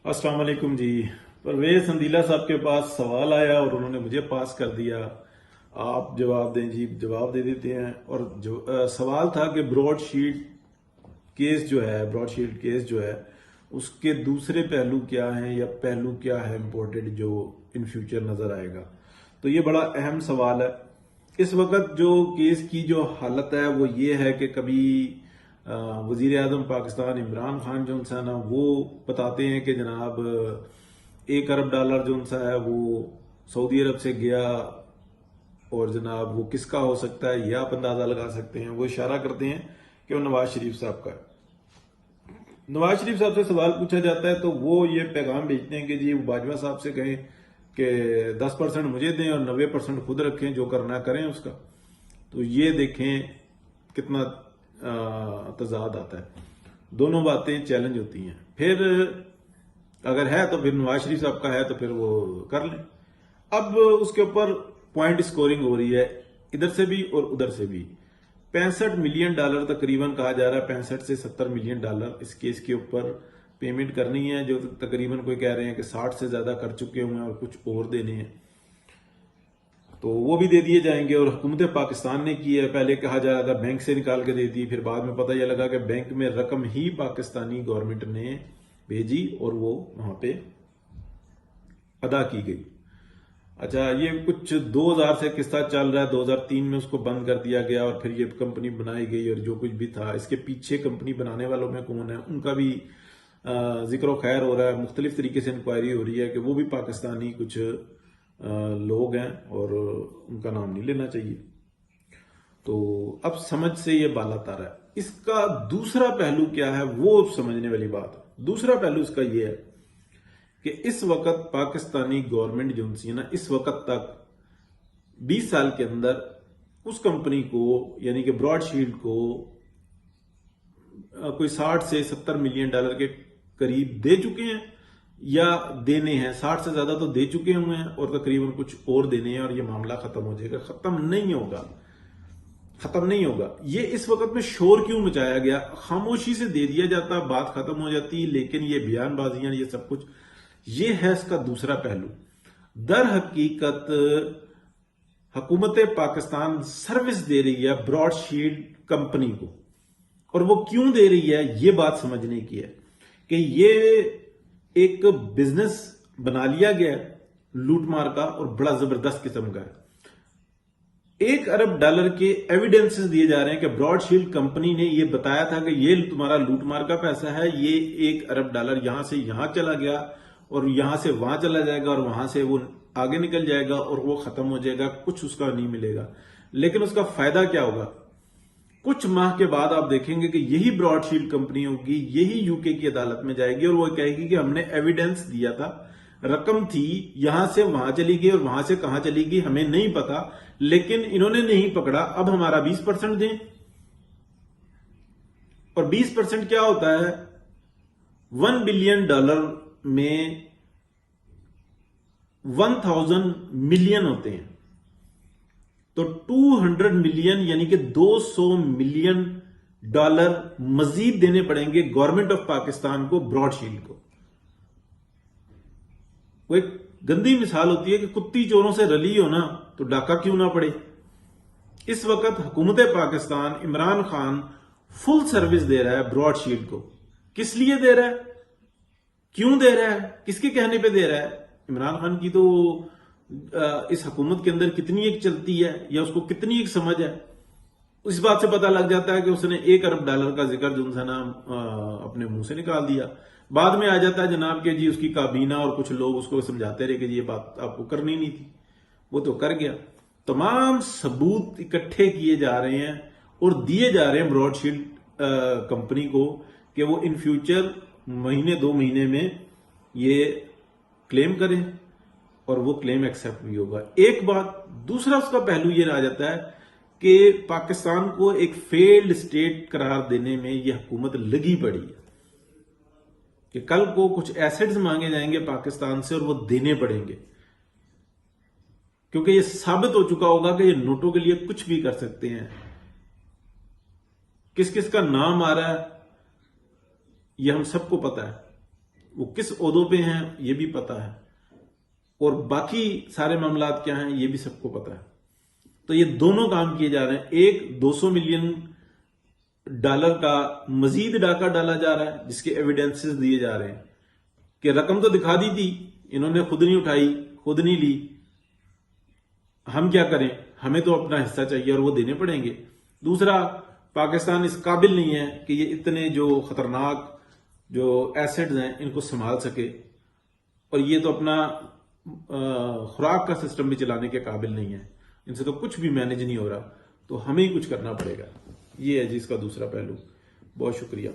अस्सलाम वालेकुम जी। परवेज संदीला साहब के पास सवाल आया और उन्होंने मुझे पास कर दिया। आप जवाब दें जी, जवाब दे देते हैं। और जो सवाल था कि ब्रॉडशीट केस जो है उसके दूसरे पहलू क्या हैं या पहलू क्या है इम्पोर्टेंट जो इन फ्यूचर नजर आएगा। तो ये बड़ा अहम सवाल है। इस वक्त जो केस की जो हालत है वो ये है कि कभी वजीर आजम पाकिस्तान इमरान खान जो सा ना वो बताते हैं कि जनाब $1 अरब जो सा है वो सऊदी अरब से गया और जनाब वो किसका हो सकता है यह आप अंदाजा लगा सकते हैं। वो इशारा करते हैं कि वो नवाज शरीफ साहब का है। नवाज शरीफ साहब से सवाल पूछा जाता है तो वो ये पैगाम भेजते हैं कि जी वो बाजवा साहब से कहें कि 10% मुझे दें और 90% खुद रखें, जो करना करें उसका। तो ये देखें कितना तजाद आता है। दोनों बातें चैलेंज होती हैं। फिर अगर है तो फिर नवाज शरीफ साहब का है तो फिर वो कर लें। अब उसके ऊपर पॉइंट स्कोरिंग हो रही है इधर से भी और उधर से भी। $65 मिलियन तकरीबन कहा जा रहा है, 65 से $70 मिलियन इस केस के ऊपर पेमेंट करनी है, जो तकरीबन कोई कह रहे हैं कि 60 से ज्यादा कर चुके हुए हैं और कुछ और देने हैं तो वो भी दे दिए जाएंगे। और हुकूमत पाकिस्तान ने की है, पहले कहा जा रहा था बैंक से निकाल के दे दी, फिर बाद में पता यह लगा कि बैंक में रकम ही पाकिस्तानी गवर्नमेंट ने भेजी और वो वहां पे अदा की गई। अच्छा, ये कुछ 2000 से किस्सा चल रहा है, 2003 में उसको बंद कर दिया गया और फिर ये कंपनी बनाई गई और जो कुछ भी था इसके पीछे कंपनी बनाने वालों में कौन है उनका भी जिक्र खैर हो रहा है। मुख्तलिफ तरीके से इंक्वायरी हो रही है कि वो भी पाकिस्तानी कुछ लोग हैं और उनका नाम नहीं लेना चाहिए। तो अब समझ से ये बाला तारा है। इसका दूसरा पहलू क्या है वो समझने वाली बात है। दूसरा पहलू इसका ये है कि इस वक्त पाकिस्तानी गवर्नमेंट जो है ना, इस वक्त तक 20 साल के अंदर उस कंपनी को यानी कि ब्रॉडशील्ड को कोई 60 से $70 मिलियन के करीब दे चुके हैं या देने हैं। 60 से ज्यादा तो दे चुके हुए हैं और तकरीबन कुछ और देने हैं और ये मामला खत्म हो जाएगा। खत्म नहीं होगा, खत्म नहीं होगा। ये इस वक्त में शोर क्यों मचाया गया? खामोशी से दे दिया जाता, बात खत्म हो जाती, लेकिन ये बयानबाजियां ये सब कुछ, ये है इसका दूसरा पहलू। दर हकीकत हुकूमत पाकिस्तान सर्विस दे रही है ब्रॉडशील्ड कंपनी को, और वो क्यों दे रही है ये बात समझने की है कि ये एक बिजनेस बना लिया गया है लूटमार का और बड़ा जबरदस्त किस्म का है। $1 अरब के एविडेंसेस दिए जा रहे हैं कि ब्रॉडशील्ड कंपनी ने ये बताया था कि ये तुम्हारा लूटमार का पैसा है, ये $1 अरब यहां से यहां चला गया और यहां से वहां चला जाएगा और वहां से वो आगे निकल जाएगा और वो खत्म हो जाएगा, कुछ उसका नहीं मिलेगा। लेकिन उसका फायदा क्या होगा? कुछ माह के बाद आप देखेंगे कि यही ब्रॉडशील्ड कंपनी होगी, यही यूके की अदालत में जाएगी और वो कहेगी कि हमने एविडेंस दिया था, रकम थी, यहां से वहां चली गई और वहां से कहां चली गई हमें नहीं पता, लेकिन इन्होंने नहीं पकड़ा, अब हमारा 20% दें। और 20% क्या होता है? $1 बिलियन में 1000 मिलियन होते हैं, तो 200 मिलियन यानी कि $200 मिलियन मजीद देने पड़ेंगे गवर्नमेंट ऑफ पाकिस्तान को ब्रॉडशील्ड को। वो एक गंदी मिसाल होती है कि कुत्ती चोरों से रली हो ना तो डाका क्यों ना पड़े। इस वक्त हुकूमत पाकिस्तान इमरान खान फुल सर्विस दे रहा है ब्रॉडशील्ड को। किस लिए दे रहा है, क्यों दे रहा है, किसके कहने पे दे रहा है? इमरान खान की तो इस हुकूमत के अंदर कितनी एक चलती है या उसको कितनी एक समझ है, इस बात से पता लग जाता है कि उसने $1 अरब का जिक्र जो है ना अपने मुंह से निकाल दिया। बाद में आ जाता है जनाब के जी उसकी काबीना और कुछ लोग उसको समझाते रहे कि जी ये बात आपको करनी नहीं थी, वो तो कर गया। तमाम सबूत इकट्ठे किए जा रहे हैं और दिए जा रहे हैं ब्रॉडशील्ड कंपनी को कि वो इन फ्यूचर महीने 2 महीने में ये क्लेम करें और वो क्लेम एक्सेप्ट भी होगा। एक बात। दूसरा उसका पहलू ये आ जाता है कि पाकिस्तान को एक फेल्ड स्टेट करार देने में यह हुकूमत लगी पड़ी है कि कल को कुछ एसेट्स मांगे जाएंगे पाकिस्तान से और वो देने पड़ेंगे, क्योंकि ये साबित हो चुका होगा कि ये नोटों के लिए कुछ भी कर सकते हैं। किस किस का नाम आ रहा है ये हम सबको पता है। वो किस ओहदों पे हैं ये भी पता है, और बाकी सारे मामलात क्या हैं ये भी सबको पता है। तो ये दोनों काम किए जा रहे हैं। एक $200 मिलियन का मजीद डाका डाला जा रहा है, जिसके एविडेंसेस दिए जा रहे हैं कि रकम तो दिखा दी थी, इन्होंने खुद नहीं उठाई, खुद नहीं ली, हम क्या करें, हमें तो अपना हिस्सा चाहिए और वो देने पड़ेंगे। दूसरा, पाकिस्तान इस काबिल नहीं है कि ये इतने जो खतरनाक जो एसेट्स हैं इनको संभाल सके, और ये तो अपना खुराक का सिस्टम भी चलाने के काबिल नहीं है, इनसे तो कुछ भी मैनेज नहीं हो रहा, तो हमें ही कुछ करना पड़ेगा। ये है जी इसका दूसरा पहलू। बहुत शुक्रिया।